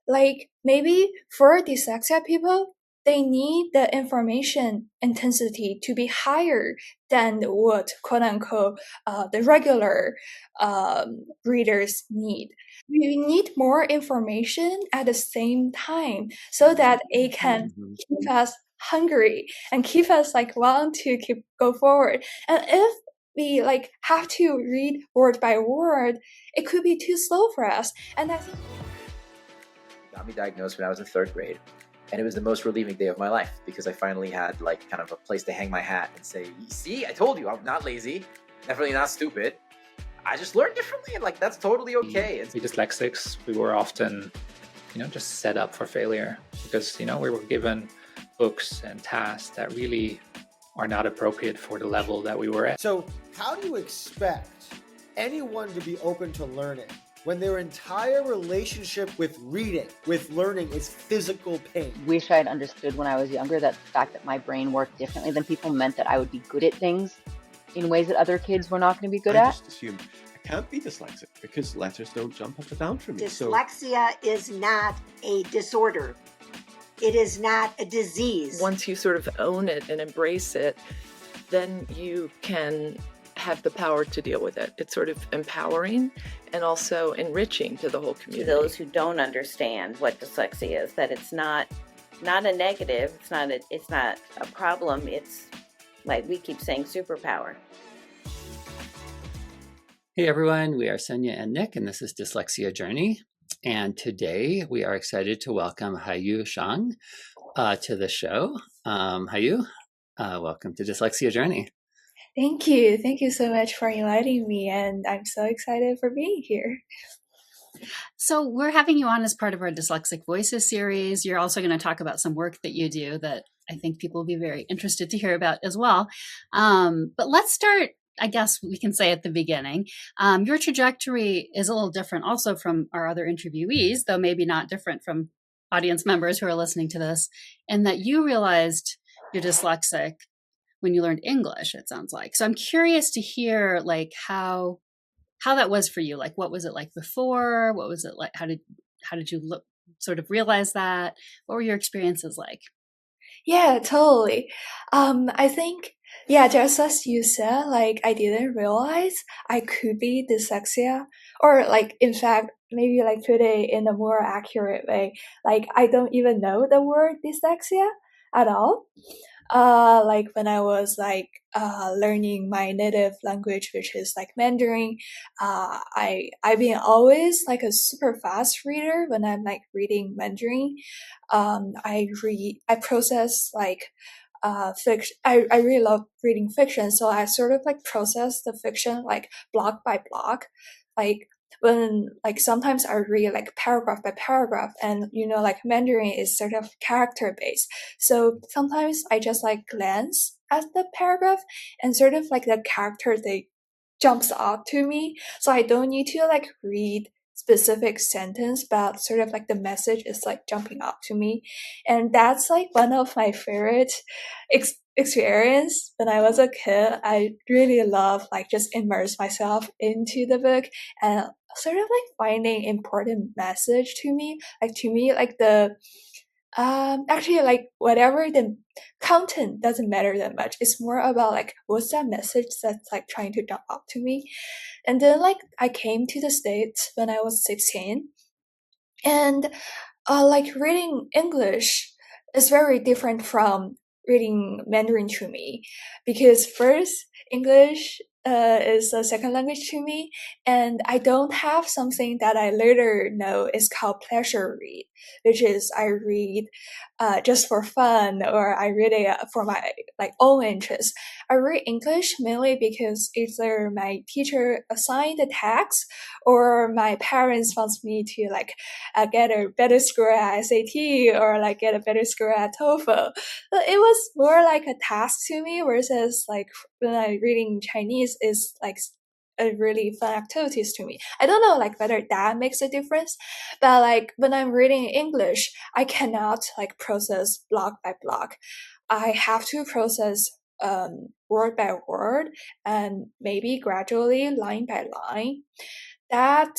like maybe for dyslexia people, they need the information intensity to be higher than what quote unquote the regular readers need. We need more information at the same time so that it can keep us hungry and keep us like want to keep go forward. And if we like have to read word by word, it could be too slow for us. And I think got me diagnosed when I was in 3rd grade, and it was the most relieving day of my life because I finally had like kind of a place to hang my hat and say, see, I told you, I'm not lazy, definitely not stupid. I just learned differently, and like that's totally okay. We dyslexics, we were often, just set up for failure because, we were given books and tasks that really are not appropriate for the level that we were at. So how do you expect anyone to be open to learning when their entire relationship with reading, with learning, is physical pain? Wish I had understood when I was younger that the fact that my brain worked differently than people meant that I would be good at things in ways that other kids were not going to be good at. I just assumed I can't be dyslexic because letters don't jump up and down for me. Dyslexia is not a disorder. It is not a disease. Once you sort of own it and embrace it, then you can have the power to deal with it. It's sort of empowering and also enriching to the whole community. To those who don't understand what dyslexia is, that it's not a negative, it's not a problem, it's like we keep saying superpower. Hey everyone, we are Sonia and Nick, and this is Dyslexia Journey. And today we are excited to welcome Haiyu Zhang to the show. Haiyu, welcome to Dyslexia Journey. Thank you. Thank you so much for inviting me, and I'm so excited for being here. So we're having you on as part of our Dyslexic Voices series. You're also going to talk about some work that you do that I think people will be very interested to hear about as well. But let's start, I guess we can say at the beginning. Your trajectory is a little different also from our other interviewees, though maybe not different from audience members who are listening to this, in that you realized you're dyslexic when you learned English, it sounds like. So I'm curious to hear like how that was for you. Like, what was it like before? What was it like? How did you sort of realize that? What were your experiences like? Yeah, totally. I think, yeah, just as you said, like I didn't realize I could be dyslexia, or like, in fact, maybe like put it in a more accurate way. Like I don't even know the word dyslexia at all. Like when I was like learning my native language, which is like Mandarin, I've been always like a super fast reader when I'm like reading Mandarin. I process like fiction. I really love reading fiction, so I sort of like process the fiction like block by block, like when like sometimes I read like paragraph by paragraph, and like Mandarin is sort of character based, so sometimes I just like glance at the paragraph and sort of like the character they jumps out to me, so I don't need to like read specific sentence, but sort of like the message is like jumping out to me. And that's like one of my favorite experience when I was a kid. I really love like just immerse myself into the book and sort of like finding important message to me. Like to me, like the actually like whatever the content doesn't matter that much. It's more about like what's that message that's like trying to jump out to me. And then like I came to the States when I was 16, and like reading English is very different from reading Mandarin to me, because first English is a second language to me, and I don't have something that I later know is called pleasure read, which is I read just for fun, or I read it for my like own interest. I read English mainly because either my teacher assigned the text, or my parents wants me to like get a better score at SAT, or like get a better score at TOEFL. But it was more like a task to me, versus like when I reading Chinese is like a really fun activities to me. I don't know like whether that makes a difference, but like when I'm reading English, I cannot like process block by block. I have to process word by word, and maybe gradually line by line. That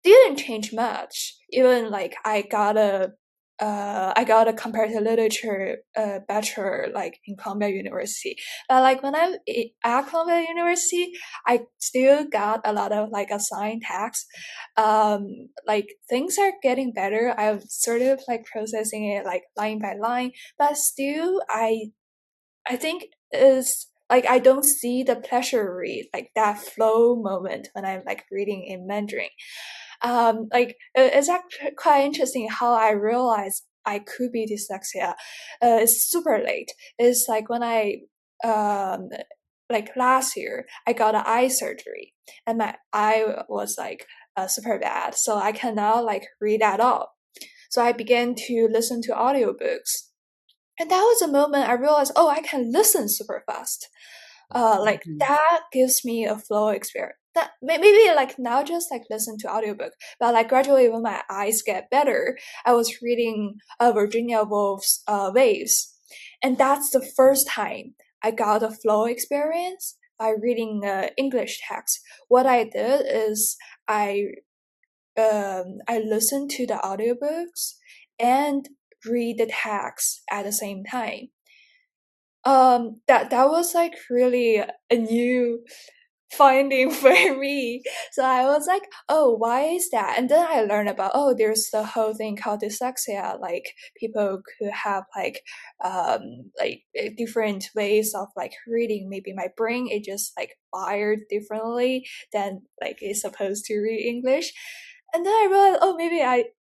didn't change much. Even like I got a comparative literature bachelor like in Columbia University. But like when I'm at Columbia University, I still got a lot of like assigned tasks. Like things are getting better. I'm sort of like processing it like line by line, but still I think is like I don't see the pleasure read, like that flow moment when I'm like reading in Mandarin. Like it's actually quite interesting how I realized I could be dyslexia. It's super late. It's like when I like last year I got an eye surgery and my eye was like super bad, so I cannot like read at all. So I began to listen to audiobooks. And that was a moment I realized, oh, I can listen super fast. Like that gives me a flow experience. That maybe like now just like listen to audiobook, but like gradually when my eyes get better, I was reading Virginia Woolf's Waves, and that's the first time I got a flow experience by reading English text. What I did is I listened to the audiobooks and read the text at the same time. That was like really a new finding for me. So I was like, oh, why is that? And then I learned about, oh, there's the whole thing called dyslexia. Like people could have like different ways of like reading. Maybe my brain is just like wired differently than like it's supposed to read English. And then I realized, oh, maybe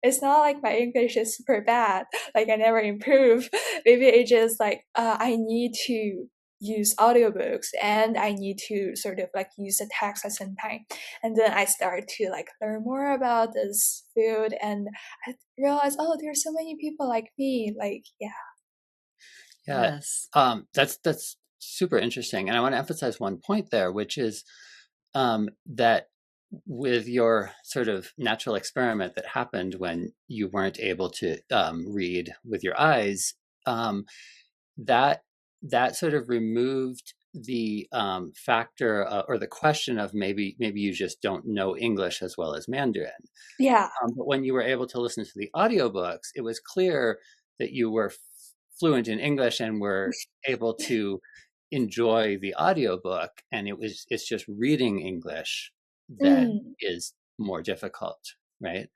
it's not like my English is super bad. Like I never improve. Maybe it's just like I need to use audiobooks and I need to sort of like use the text at the same time. And then I started to like learn more about this field and I realized, oh, there's so many people like me. Like, yeah. Yes. That's super interesting. And I want to emphasize one point there, which is that with your sort of natural experiment that happened when you weren't able to read with your eyes, that sort of removed the factor or the question of maybe you just don't know English as well as Mandarin. Yeah. But when you were able to listen to the audiobooks, it was clear that you were fluent in English and were able to enjoy the audiobook, and it's just reading English that is more difficult, right?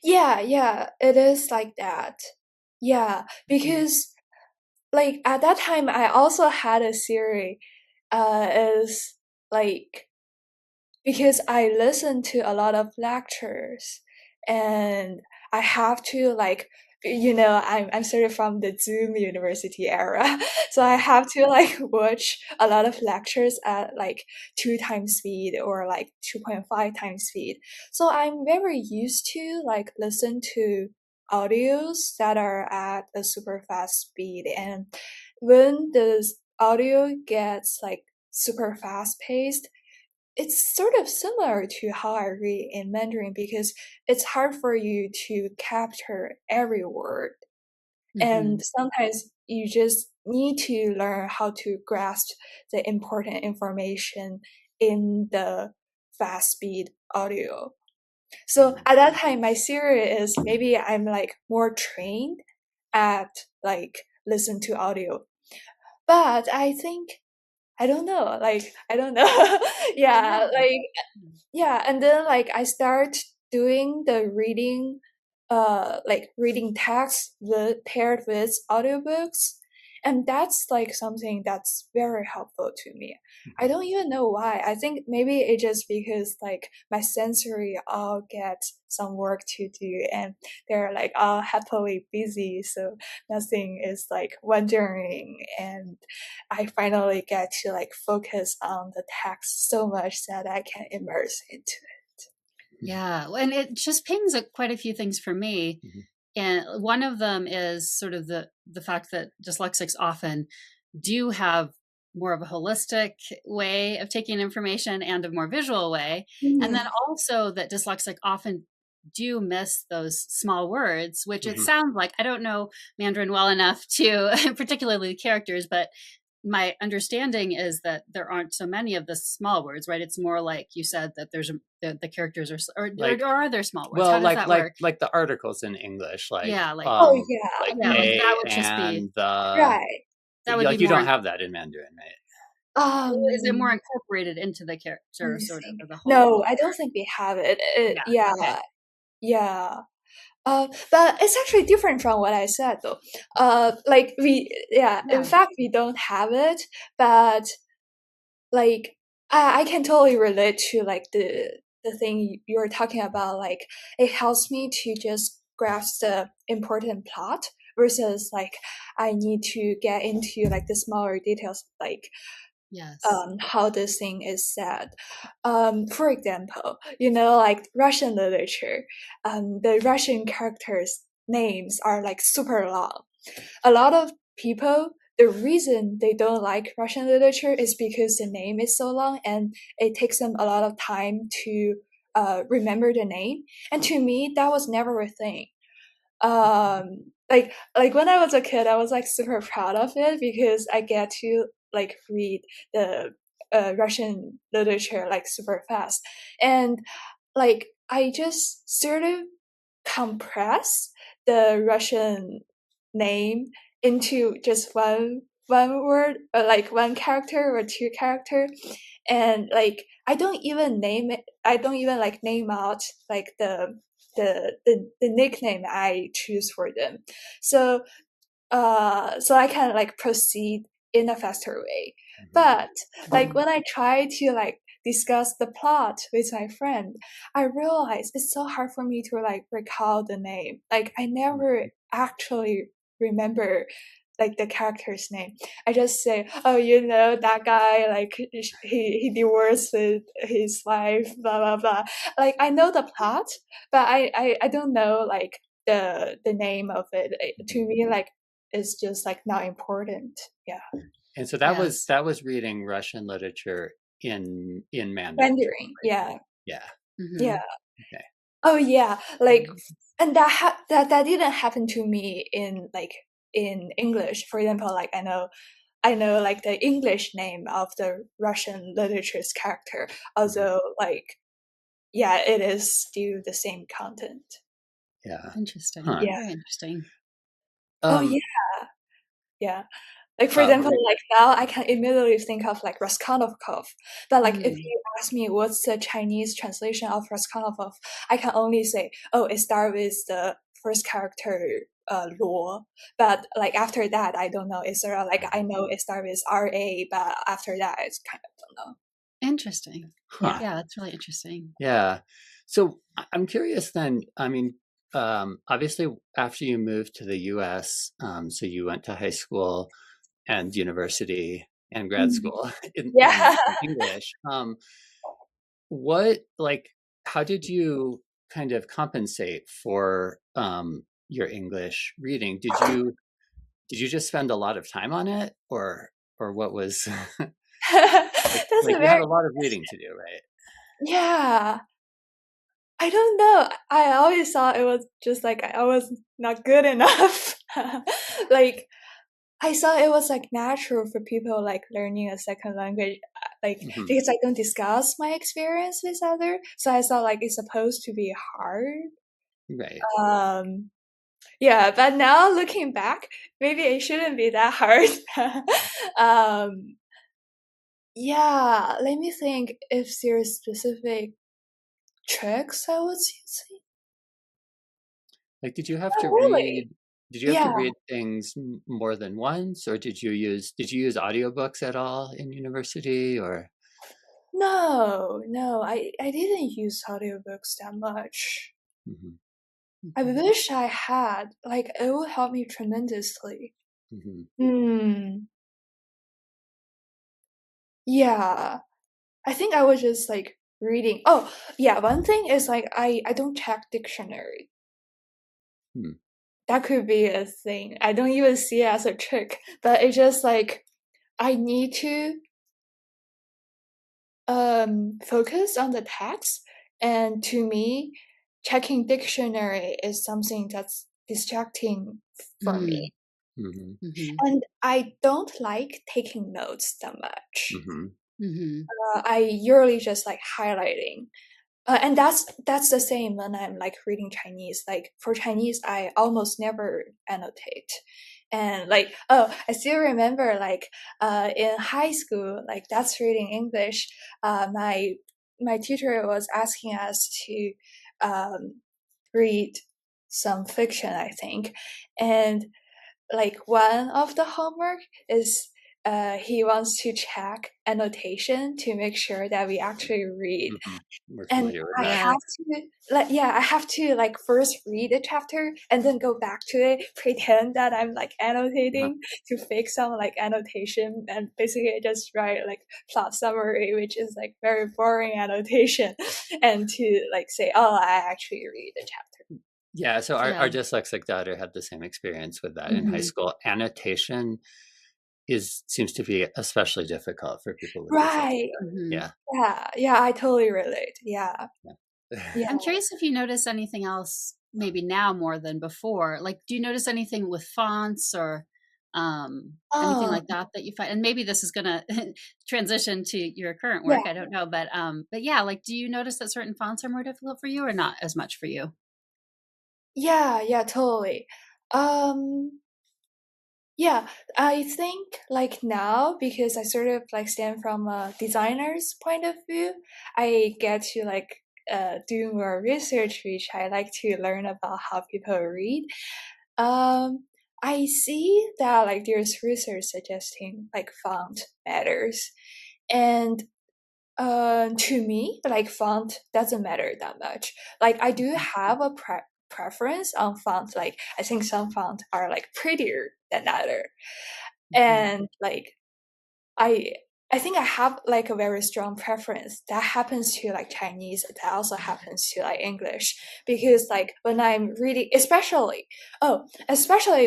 Yeah, it is like that. Yeah, because like at that time I also had a theory is like because I listened to a lot of lectures and I have to like I'm sort of from the Zoom university era, so I have to like watch a lot of lectures at like 2 times speed or like 2.5 times speed. So I'm very used to like listen to audios that are at a super fast speed, and when the audio gets like super fast paced, it's sort of similar to how I read in Mandarin because it's hard for you to capture every word. And sometimes you just need to learn how to grasp the important information in the fast speed audio. So at that time, my theory is maybe I'm like more trained at like listen to audio. But I think I don't know. Like I don't know. Yeah, like yeah, and then like I start doing the reading, like reading text paired with audiobooks, and that's like something that's very helpful to me. I don't even know why. I think maybe it's just because like my sensory all get some work to do, and they're like all happily busy, so nothing is like wandering, and I finally get to like focus on the text so much that I can immerse into it. Yeah, and it just pings quite a few things for me. And one of them is sort of the fact that dyslexics often do have more of a holistic way of taking information and a more visual way. And then also that dyslexic often do miss those small words, which it sounds like, I don't know Mandarin well enough to, particularly the characters, but my understanding is that there aren't so many of the small words, right? It's more like you said that there's the characters or are there small words? How does that work? Like the articles in English, like yeah, like Oh yeah, yeah, like that a would just be and the right. that would like be you more. don't have that in Mandarin, right? Is it more incorporated into the let character me sort think. of the whole? No, I don't think we have it. Yeah. Okay. Yeah. But it's actually different from what I said though. Like in fact, we don't have it, but like I can totally relate to like the thing you were talking about. Like it helps me to just grasp the important plot versus like I need to get into like the smaller details, like Yes. how this thing is said. For example, you know, like Russian literature, the Russian characters' names are like super long. A lot of people, the reason they don't like Russian literature is because the name is so long and it takes them a lot of time to remember the name. And to me, that was never a thing. Like when I was a kid, I was like super proud of it because I get to like read the Russian literature like super fast, and like I just sort of compress the Russian name into just one word, or like one character or two character, and like I don't even name it. I don't even like name out like the nickname I choose for them. So so I can like proceed in a faster way. But like when I try to like discuss the plot with my friend, I realize it's so hard for me to like recall the name. Like I never actually remember like the character's name. I just say, oh, you know, that guy, like he divorced with his wife, blah blah blah. Like I know the plot, but I don't know like the name of it. To me, like it's just like not important. Yeah. And so that was reading Russian literature in Mandarin. Mandarin, yeah. Yeah. Mm-hmm. Yeah. Okay. Oh yeah, like and that didn't happen to me in like in English. For example, like I know like the English name of the Russian literature's character, although like yeah, it is still the same content. Yeah. Interesting. Huh. Yeah. Very interesting. Oh yeah. Yeah. Like for example, like now I can immediately think of like Raskolnikov. But like if you ask me what's the Chinese translation of Raskolnikov, I can only say, oh, it starts with the first character Luo. But like after that, I don't know. Is there like I know it starts with RA, but after that, it's kind of don't know. Interesting. Huh. Yeah, that's really interesting. Yeah. So I'm curious then, I mean, obviously after you moved to the US, so you went to high school and university and grad school in English. How did you kind of compensate for your English reading? Did you just spend a lot of time on it, or what was That's like a you had a lot of reading to do, right? Yeah. I don't know. I always thought it was just like I was not good enough. Like I thought it was like natural for people like learning a second language, like because I don't discuss my experience with other, so I thought like it's supposed to be hard. Right. Yeah, but now looking back, maybe it shouldn't be that hard. Yeah, let me think if there's specific tricks I was using. Like, did you have to really? read? Did you have to read things more than once, or did you use audiobooks at all in university, or? No, I didn't use audiobooks that much. I wish I had. Like, it would help me tremendously. Yeah. I think I was just like reading. Oh, yeah, one thing is like I don't check dictionary. That could be a thing. I don't even see it as a trick, but it's just like I need to focus on the text, and to me checking dictionary is something that's distracting for me. Mm-hmm. Mm-hmm. And I don't like taking notes that much. Mm-hmm. Mm-hmm. I usually just like highlighting. And that's the same when I'm like reading Chinese. Like for Chinese, I almost never annotate. And like, oh, I still remember like in high school, like that's reading English. My teacher was asking us to read some fiction, I think, and like one of the homework is he wants to check annotation to make sure that we actually read. Mm-hmm. We're And familiar with I that. have to I have to like first read the chapter and then go back to it, pretend that I'm like annotating to fix some like annotation, and basically I just write like plot summary, which is like very boring annotation, and to like say, oh, I actually read the chapter. Yeah, so our Yeah. dyslexic daughter had the same experience with that in high Mhm. school. Annotation seems to be especially difficult for people with Right. dyslexia. Mhm. Yeah. Yeah, I totally relate. Yeah. Yeah. I'm curious if you notice anything else, maybe now more than before. Like, do you notice anything with fonts or anything Oh, like that you find? And maybe this is going to transition to your current yeah. work. I don't know, but yeah, like, do you notice that certain fonts are more difficult for you, or not as much for you? Yeah, totally. Um, yeah, I think like now, because I sort of like stand from a designer's point of view, I get to like do more research, which I like to learn about how people read. Um, I see that like there's research suggesting like font matters, and to me, like font doesn't matter that much. Like I do have a preference on font. Like I think some font are like prettier than other, and like I I think I have like a very strong preference that happens to like Chinese, that also happens to like English, because like when I'm reading, especially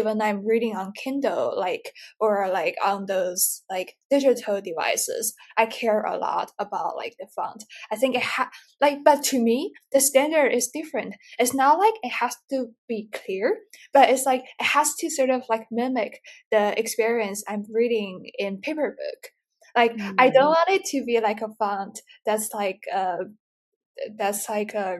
when I'm reading on Kindle, like, or like on those like digital devices, I care a lot about like the font. I think but to me the standard is different. It's not like it has to be clear, but it's like it has to sort of like mimic the experience I'm reading in paper book. Like I don't want it to be like a font that's like a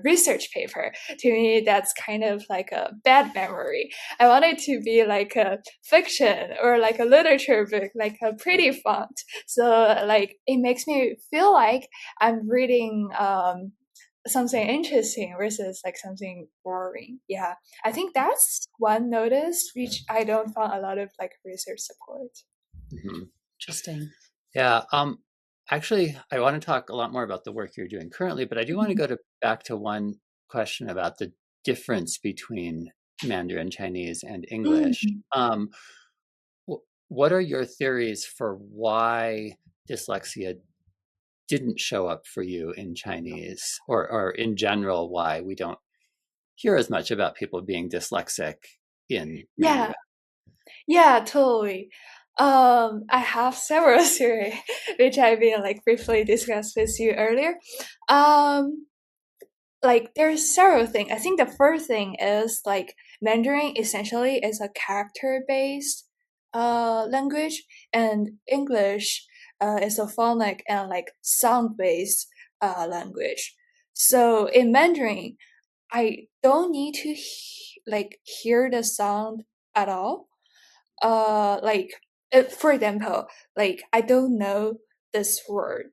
research paper. To me, that's kind of like a bad memory. I want it to be like a fiction or like a literature book, like a pretty font. So like it makes me feel like I'm reading something interesting versus like something boring. Yeah, I think that's one notice which I don't find a lot of like research support. Mm-hmm. Interesting. Yeah. Actually, I want to talk a lot more about the work you're doing currently, but I do want to go back to one question about the difference between Mandarin Chinese and English. Mm. What are your theories for why dyslexia didn't show up for you in Chinese, or in general, why we don't hear as much about people being dyslexic in Mandarin? Yeah, totally. I have several theories which I've been like briefly discussed with you earlier. Like there's several things. I think the first thing is like Mandarin essentially is a character-based language, and English is a phonic and like sound-based language. So in Mandarin, I don't need to like hear the sound at all. Like for example, like I don't know this word.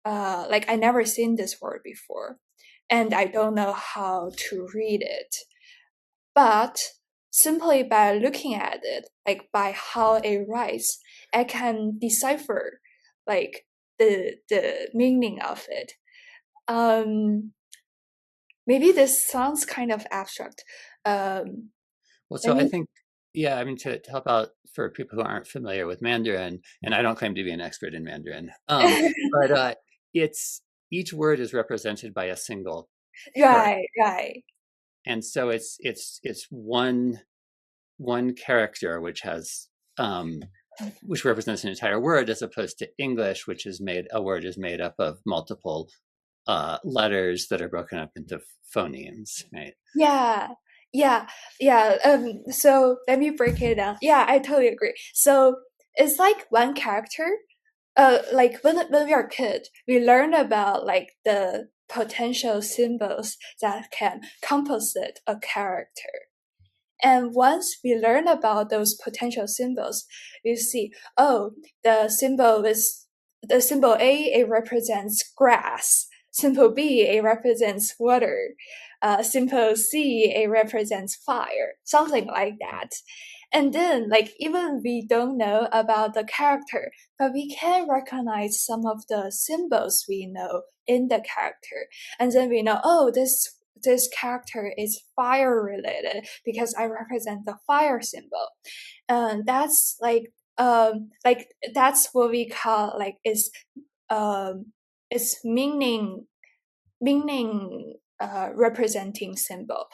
Like I never seen this word before, and I don't know how to read it. But simply by looking at it, like by how it writes, I can decipher like the meaning of it. Maybe this sounds kind of abstract. Well, so I think, yeah, I mean, to help out for people who aren't familiar with Mandarin, and I don't claim to be an expert in Mandarin, but it's each word is represented by a single character. Right. And so it's one character which has which represents an entire word, as opposed to English, which is a word is made up of multiple letters that are broken up into phonemes, right? Yeah, yeah. So let me break it down. Yeah, I totally agree. So it's like one character. Like when we are a kid, we learn about like the potential symbols that can composite a character. And once we learn about those potential symbols, you see, oh, the symbol A, it represents grass. Symbol B, it represents water. Symbol C, it represents fire. Something like that. And then, like, even we don't know about the character, but we can recognize some of the symbols we know in the character. And then we know, oh, this character is fire related because I represent the fire symbol. And that's like that's what we call like is meaning representing symbol.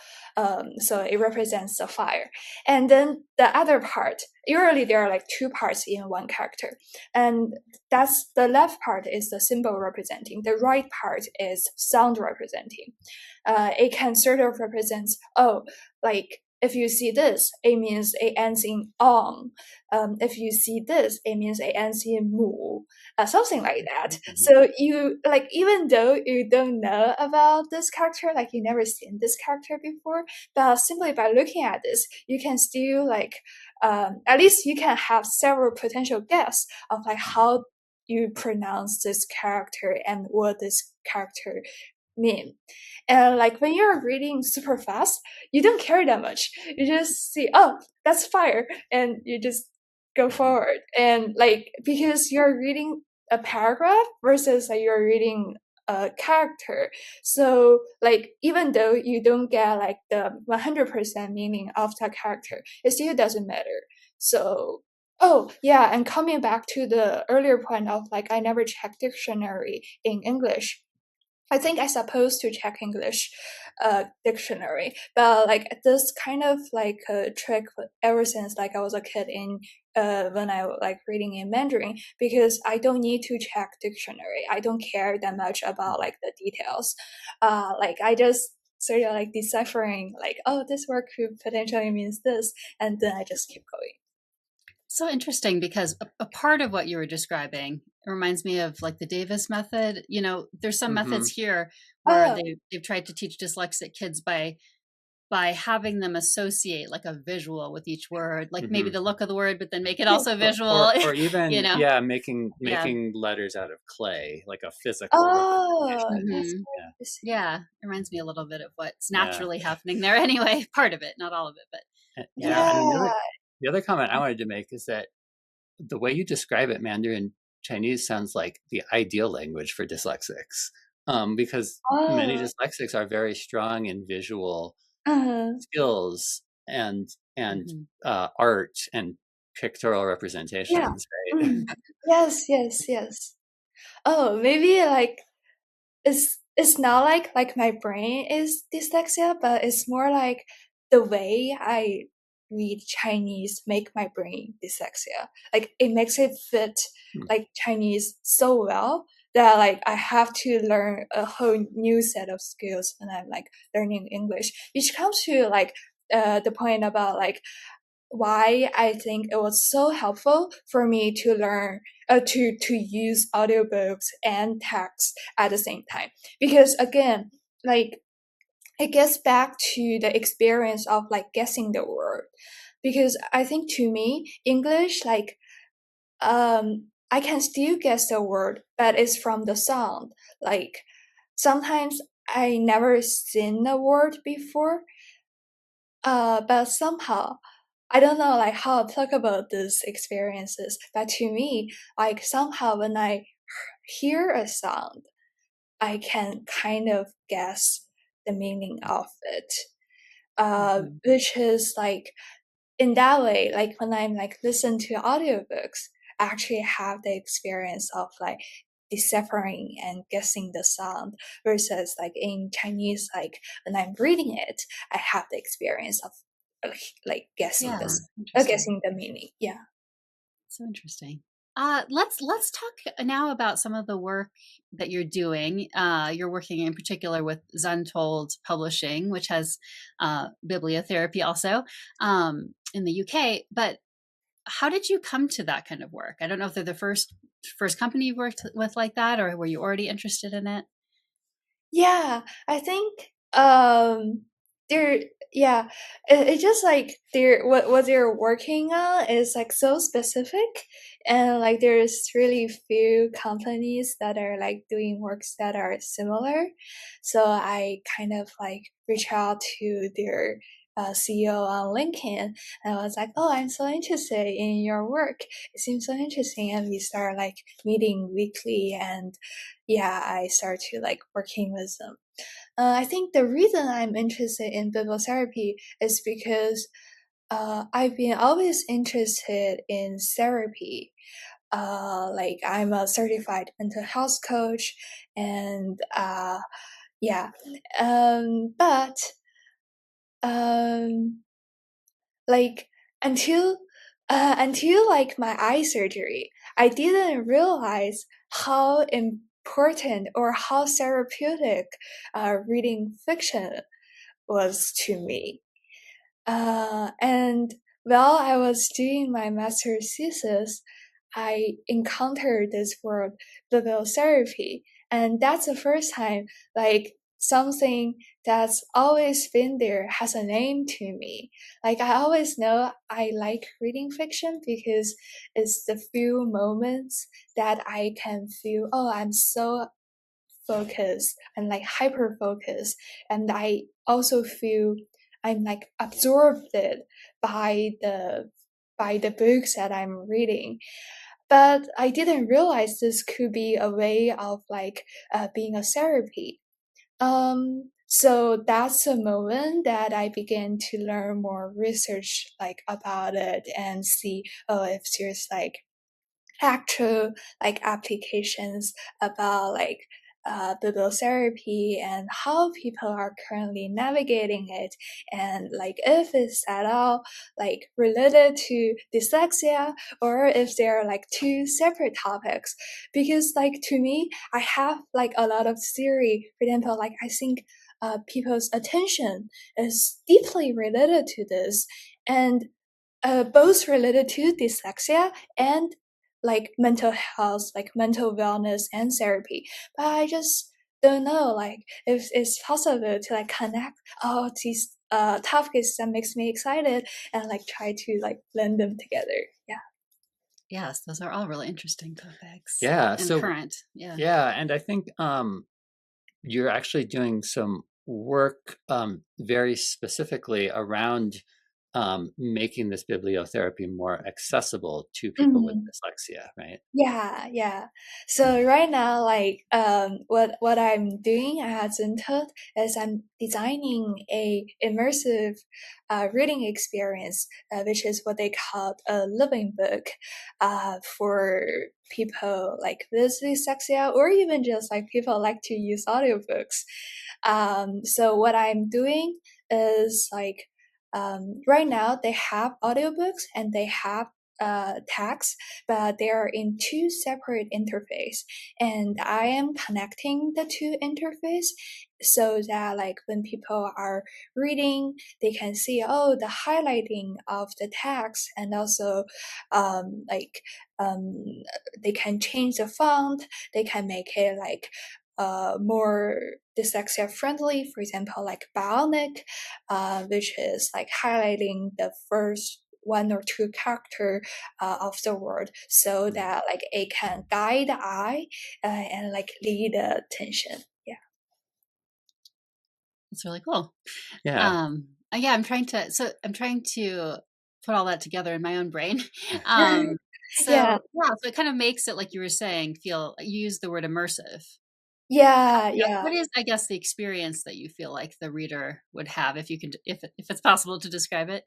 So it represents the fire. And then the other part, usually there are like two parts in one character. And that's the left part is the symbol representing. The right part is sound representing. It can sort of represent, oh, like if you see this, it means it ends in on. If you see this, it means it ends in mu. Something like that. So you like, even though you don't know about this character, like you never seen this character before, but simply by looking at this, you can still like, at least you can have several potential guess of like how you pronounce this character and what this character mean. And like when you're reading super fast, you don't care that much. You just see, oh, that's fire, and you just go forward. And like because you're reading a paragraph versus like you're reading a character, so like even though you don't get like the 100% meaning of the character, it still doesn't matter. So oh yeah, and coming back to the earlier point of like I never checked dictionary in English. I think I supposed to check English dictionary, but like this kind of like a trick ever since like I was a kid in when I like reading in Mandarin, because I don't need to check dictionary. I don't care that much about like the details. Like I just sort of like deciphering like, oh, this word could potentially means this, and then I just keep going. So interesting, because a part of what you were describing reminds me of like the Davis method. You know, there's some methods here where Oh, they've tried to teach dyslexic kids by having them associate like a visual with each word, like maybe the look of the word, but then make it also visual. Or even You know, making Yeah. letters out of clay, like a physical oh, representation. that's Mhm. interesting. Yeah, it reminds me a little bit of what's Yeah. naturally happening there anyway. Part of it, not all of it, but Yeah, and Yeah. the other comment I wanted to make is that the way you describe it, Mandarin Chinese sounds like the ideal language for dyslexics, because many Oh. dyslexics are very strong in visual Uh-huh. skills and Mhm. art and pictorial Yeah. representations, right? Yes, yes, yes. Oh, maybe like it's not like my brain is dyslexia, but it's more like the way I read Chinese make my brain dyslexia. Like it makes it fit like Chinese so well that like I have to learn a whole new set of skills when I'm like learning English. Which comes to like the point about like why I think it was so helpful for me to learn to use audiobooks and text at the same time, because again, like it gets back to the experience of like guessing the word, because I think to me English like I can still guess the word, but it's from the sound. Like sometimes I never seen the word before, but somehow I don't know like how applicable this experience is, but to me, like somehow when I hear a sound, I can kind of guess the meaning of it. Mhm. Which is like in that way, like when I'm like listen to audiobooks, I actually have the experience of like deciphering and guessing the sound, versus like in Chinese, like when I'm reading it, I have the experience of like guessing Yeah, this, interesting. guessing the meaning. Yeah. So interesting. Let's talk now about some of the work that you're doing. You're working in particular with Zuntold Publishing, which has bibliotherapy also in the UK. But how did you come to that kind of work? I don't know if they're the first company you've worked with like that, or were you already interested in it? Yeah, I think they're yeah, it just like they're what they're working on is like so specific, and like there's really few companies that are like doing works that are similar. So I kind of like reach out to their CEO on LinkedIn, and I was like, "Oh, I'm so interested in your work. It seems so interesting." And we start like meeting weekly, and yeah, I start to like working with them. I think the reason I'm interested in bibliotherapy is because I've been always interested in therapy. Like I'm a certified mental health coach, and yeah, but um, like until until like my eye surgery, I didn't realize how important or how therapeutic reading fiction was to me. And while I was doing my master's thesis, I encountered this word, bibliotherapy, and that's the first time like something that's always been there has a name to me. Like I always know I like reading fiction because it's the few moments that I can feel, oh, I'm so focused and like hyper focused, and I also feel I'm like absorbed by the books that I'm reading. But I didn't realize this could be a way of like being a therapy. So that's the moment that I began to learn more research like about it and see, oh, if there's like actual like applications about like bibliotherapy and how people are currently navigating it, and like if it's at all like related to dyslexia or if they're like two separate topics. Because like to me, I have like a lot of theory. For example, like I think people's attention is deeply related to this, and both related to dyslexia and like mental health, like mental wellness and therapy. But I just don't know, like if it's possible to like connect all these topics that makes me excited and like try to like blend them together. Yeah. Yes, those are all really interesting topics. Yeah. And So current. Yeah. yeah, and I think you're actually doing some work very specifically around making this bibliotherapy more accessible to people with dyslexia, right? Yeah. So right now, like what I'm doing at Zentot is I'm designing a immersive reading experience, which is what they call a living book, for people like with dyslexia or even just like people like to use audiobooks. So what I'm doing is like right now they have audiobooks and they have text, but they are in two separate interface, and I am connecting the two interface so that like when people are reading, they can see, oh, the highlighting of the text, and also like they can change the font, they can make it like more dyslexia friendly, for example like bionic, which is like highlighting the first one or two character of the word so that like it can guide the eye and like lead the attention. Yeah. That's really cool. Yeah. Yeah, I'm trying to put all that together in my own brain. So Yeah. so it kind of makes it, like you were saying, feel, you use the word immersive. Yeah. What is, I guess, the experience that you feel like the reader would have, if you can, if it's possible to describe it?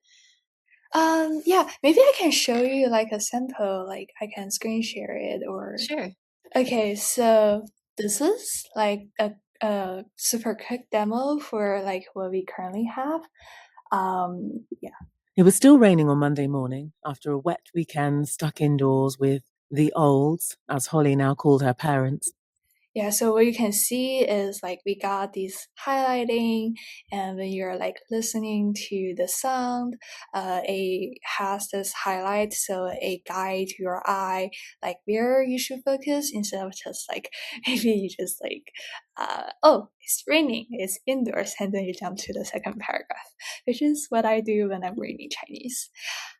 Yeah, maybe I can show you like a sample, like I can screen share it or. Sure. Okay, so this is like a super quick demo for like what we currently have. Yeah. It was still raining on Monday morning after a wet weekend stuck indoors with the olds, as Holly now called her parents. Yeah, so what you can see is like we got these highlighting, and when you're like listening to the sound, it has this highlight, so it guides your eye like where you should focus instead of just like maybe you just like, oh, it's raining, it's indoors, and then you jump to the second paragraph, which is what I do when I'm reading Chinese.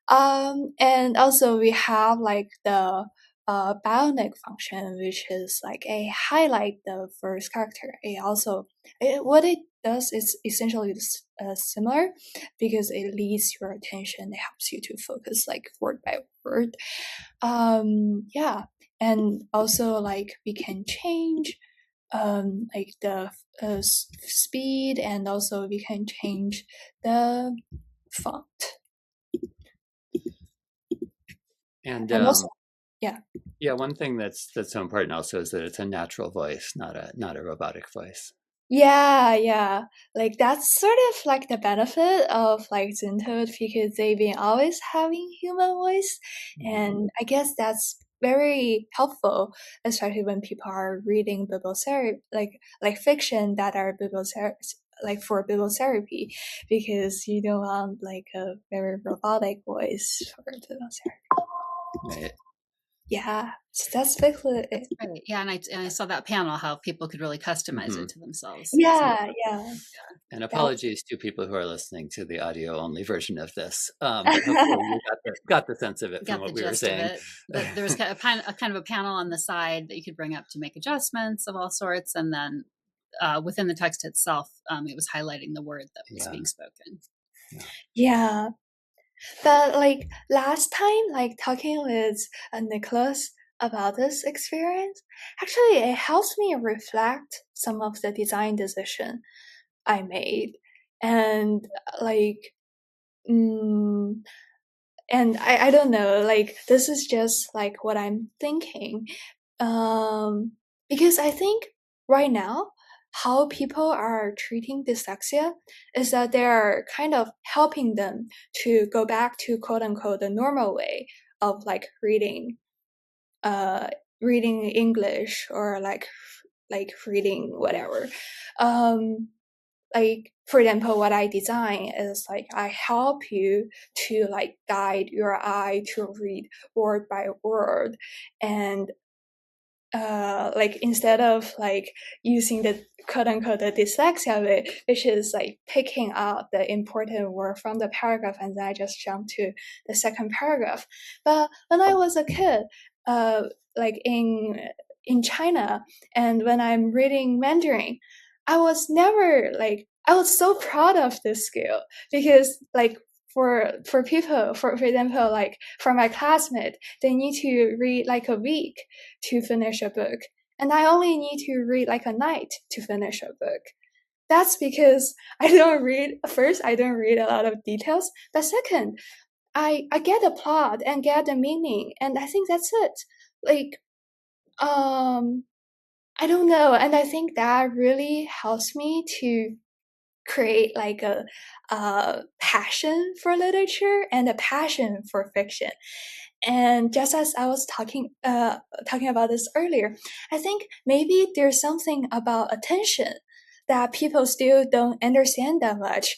And also we have like the bionic function, which is like a highlight the first character. What it does is essentially similar because it leads your attention. It helps you to focus like word by word. Yeah, and also like we can change like the speed, and also we can change the font. And also, yeah. Yeah, one thing that's so important also is that it's a natural voice, not a robotic voice. Yeah. Like that's sort of like the benefit of like Zentoad, because they've been always having human voice, and I guess that's very helpful, especially when people are reading bibliotherapy, like fiction that are like for bibliotherapy, because you don't want like a very robotic voice for bibliotherapy. Right. Yeah, so that's basically it. Right. Yeah, and I saw that panel how people could really customize it to themselves. Yeah. And apologies to people who are listening to the audio only version of this, but hopefully you got the sense of it from what we were saying. There was kind of a panel on the side that you could bring up to make adjustments of all sorts, and then within the text itself, it was highlighting the word that was being spoken. Yeah. But like last time, like talking with Nicholas about this experience, actually it helps me reflect some of the design decision I made, and like, and I don't know, like this is just like what I'm thinking, because I think right now how people are treating dyslexia is that they're kind of helping them to go back to quote unquote the normal way of like reading English, or like reading whatever. Like for example, what I design is like I help you to like guide your eye to read word by word, and like instead of like using the quote unquote the dyslexia way, which is like picking out the important word from the paragraph and then I just jump to the second paragraph. But when I was a kid, like in China, and when I'm reading Mandarin, I was so proud of this skill, because like for people, for example, like for my classmate, they need to read like a week to finish a book, and I only need to read like a night to finish a book. That's because I don't read a lot of details, but second, I get the plot and get the meaning, and I think that's it. Like, I don't know, and I think that really helps me to create like a passion for literature and a passion for fiction. And just as I was talking about this earlier, I think maybe there's something about attention that people still don't understand that much.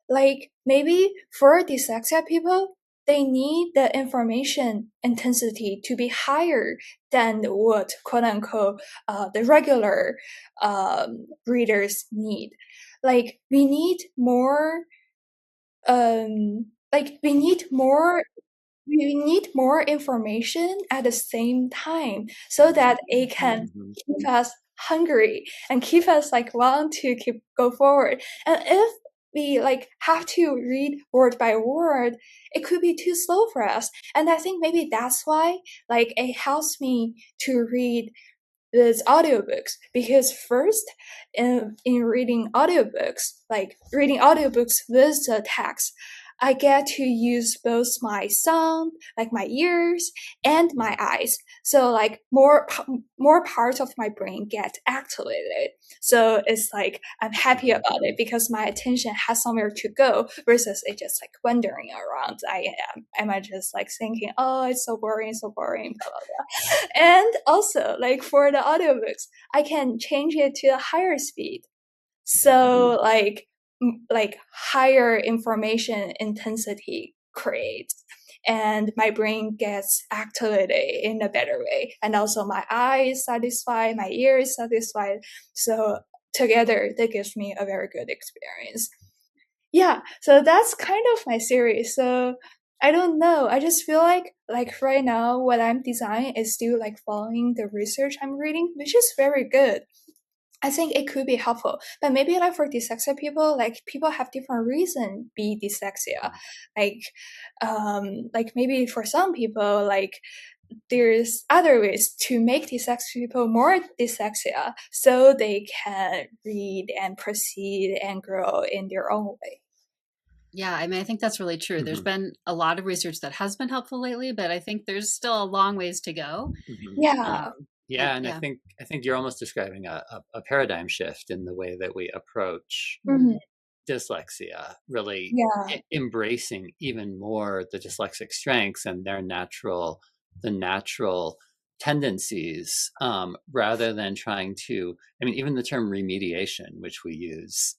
Like maybe for dyslexia people, they need the information intensity to be higher than what quote unquote the regular readers need. Like we need more we need more information at the same time, so that it can keep us hungry and keep us like want to go forward. And if we like have to read word by word, it could be too slow for us. And I think maybe that's why like it helps me to read these audiobooks, because first in reading audiobooks, like reading audiobooks with the text, I get to use both my sound, like my ears, and my eyes. So like more parts of my brain get activated. So it's like I'm happy about it because my attention has somewhere to go versus it just like wandering around. Am I just like thinking, oh, it's so boring, blah blah blah. And also like for the audiobooks, I can change it to a higher speed. So like higher information intensity creates, and my brain gets activated in a better way, and also my eye is satisfied, my ear is satisfied. So together that gives me a very good experience. Yeah, so that's kind of my series. So I don't know, I just feel like right now what I'm designing is still like following the research I'm reading, which is very good. I think it could be helpful, but maybe like for dyslexia people, like people have different reason be dyslexia. Like maybe for some people, like there's other ways to make dyslexic people more dyslexia so they can read and proceed and grow in their own way. Yeah, I mean, I think that's really true. There's been a lot of research that has been helpful lately, but I think there's still a long ways to go. Yeah. Yeah, and I think you're almost describing a paradigm shift in the way that we approach dyslexia, really embracing even more the dyslexic strengths and their natural tendencies, rather than trying to, I mean, even the term remediation, which we use,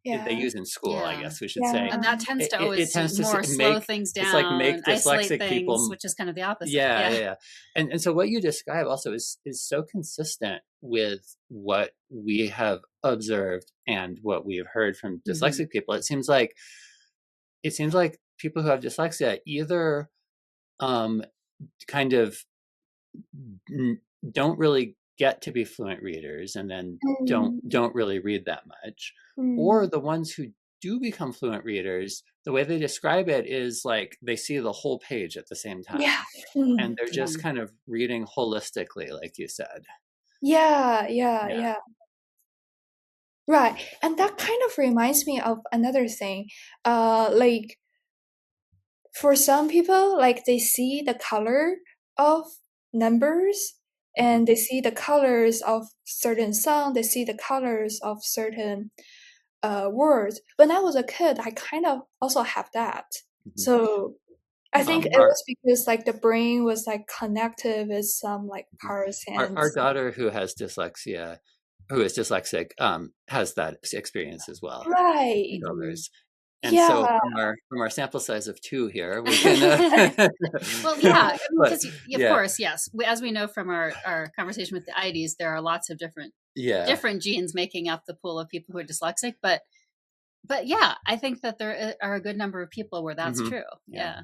they use in school, I guess we should say. And that tends to always slow things down, it's like make dyslexic things, people, which is kind of the opposite. Yeah. And so what you describe also is so consistent with what we have observed and what we have heard from dyslexic people. It seems like people who have dyslexia either kind of don't really get to be fluent readers and then don't really read that much, or the ones who do become fluent readers, the way they describe it is like they see the whole page at the same time, and they're just kind of reading holistically, like you said. Yeah. Right. And that kind of reminds me of another thing. Like for some people, like they see the color of numbers and they see the colors of certain sound, they see the colors of certain words. When I was a kid, I kind of also have that. So I think it was because like the brain was like connected with some like parts. And our daughter who is dyslexic, has that experience as well. Right. And so from our sample size of 2 here, we can... Well, yeah, because of course, yes. As we know from our conversation with the IDs, there are lots of different genes making up the pool of people who are dyslexic. But yeah, I think that there are a good number of people where that's true. Yeah.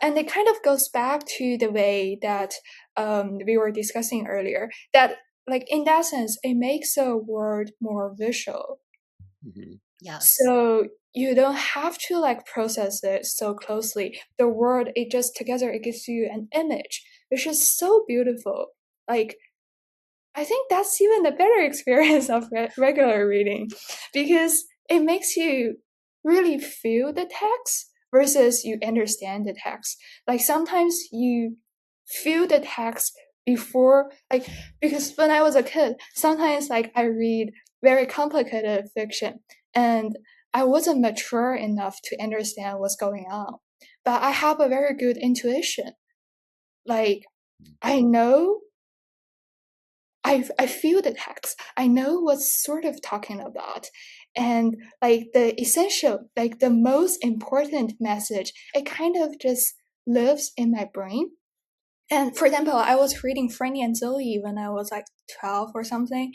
And it kind of goes back to the way that we were discussing earlier, that like in that sense, it makes a word more visual. Yes. So you don't have to like process it so closely. The word, it just together, it gives you an image, which is so beautiful. Like, I think that's even a better experience of regular reading, because it makes you really feel the text versus you understand the text. Like sometimes you feel the text before, like, because when I was a kid, sometimes like I read very complicated fiction and I wasn't mature enough to understand what's going on, but I have a very good intuition. Like, I know, I feel the text. I know what's sort of talking about. And like the essential, like the most important message, it kind of just lives in my brain. And for example, I was reading Franny and Zoe when I was like 12 or something.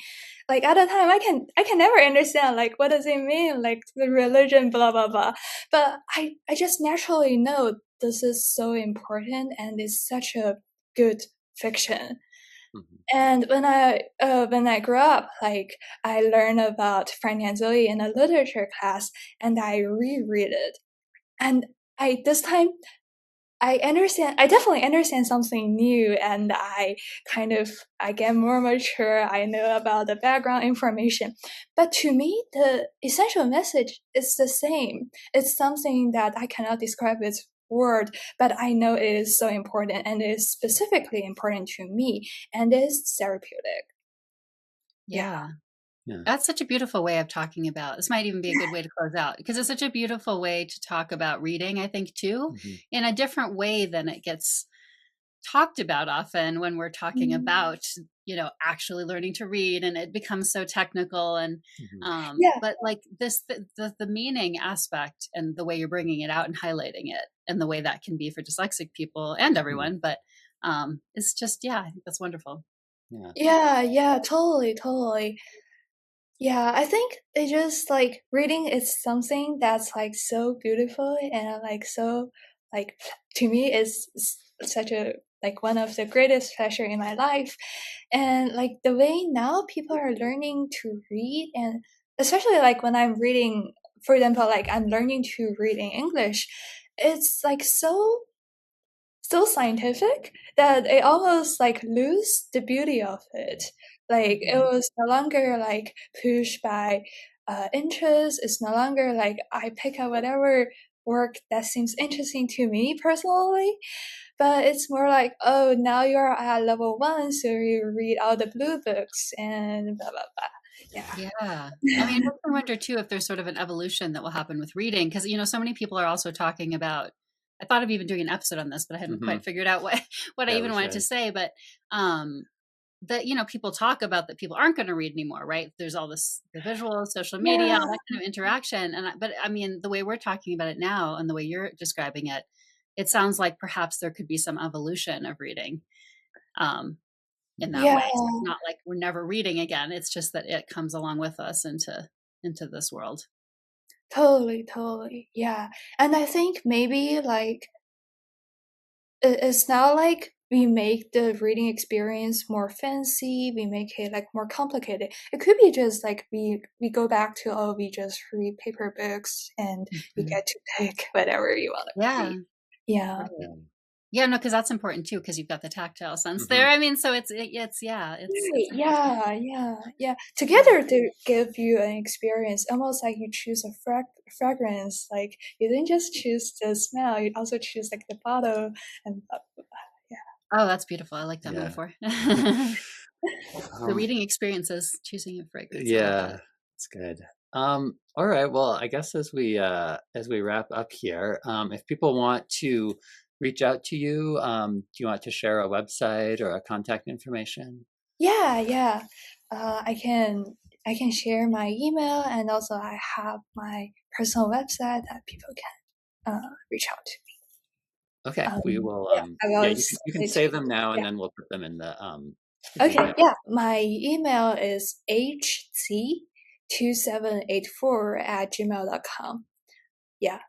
Like at the time, I can never understand like what does it mean, like the religion, blah blah blah. But I just naturally know this is so important and it's such a good fiction. And when I grew up, like I learned about Franny and Zoe in a literature class, and I reread it, and this time I definitely understand something new, and I get more mature. I know about the background information. But to me, the essential message is the same. It's something that I cannot describe with word, but I know it is so important and is specifically important to me, and is therapeutic. Yeah. Yeah. That's such a beautiful way of talking about. This might even be a good way to close out, because it's such a beautiful way to talk about reading, I think, too, in a different way than it gets talked about often when we're talking about, actually learning to read, and it becomes so technical. And but like this, the meaning aspect and the way you're bringing it out and highlighting it, and the way that can be for dyslexic people and everyone, but it's just, I think that's wonderful. Yeah, totally. Yeah, I think it just like reading is something that's like so beautiful, and like so like to me is such a like one of the greatest pleasure in my life. And like the way now people are learning to read, and especially like when I'm reading, for example, like I'm learning to read in English, it's like so scientific that it almost like lose the beauty of it. Like it was no longer like pushed by interest. It's no longer like I pick up whatever work that seems interesting to me personally, but it's more like, oh, now you're at level 1, so you read all the blue books and blah blah blah. Yeah. I mean, I wonder too if there's sort of an evolution that will happen with reading, because so many people are also talking about. I thought of even doing an episode on this, but I hadn't quite figured out what I even wanted to say. But that people talk about that people aren't going to read anymore, right? There's all this, the visual, social media, all that kind of interaction, but I mean, the way we're talking about it now and the way you're describing it, it sounds like perhaps there could be some evolution of reading. In that way, so it's not like we're never reading again. It's just that it comes along with us into this world. Totally. Yeah. And I think maybe like it's now like we make the reading experience more fancy, we make it like more complicated. It could be just like we go back to, we just read paper books and you get to pick whatever you want to read. Yeah. Yeah, no, because that's important too, because you've got the tactile sense there. I mean, so it's Together they give you an experience, almost like you choose a fragrance. Like you didn't just choose the smell, you also choose like the bottle and blah, blah, blah. Oh, that's beautiful. I like that metaphor. The reading experiences, choosing a fragrance. Yeah, it's good. All right. Well, I guess as we wrap up here, if people want to reach out to you, do you want to share a website or a contact information? Yeah. I can share my email, and also I have my personal website that people can reach out to me. Okay, we will. You can save them now, and then we'll put them in the. Okay, my email is hc2784@gmail.com. Yeah,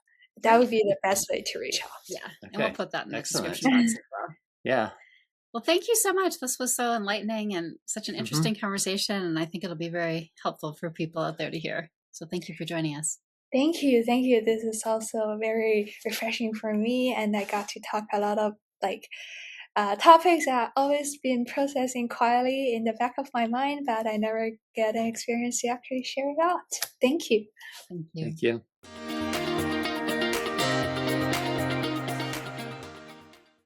that would be the best way to reach out. Yeah, and we'll put that in the description box as well. Yeah. Well, thank you so much. This was so enlightening and such an interesting conversation, and I think it'll be very helpful for people out there to hear. So thank you for joining us. Thank you. This is also very refreshing for me, and I got to talk a lot of topics that I've always been processing quietly in the back of my mind, but I never get an experience to actually share it out. Thank you. Thank you. Thank you.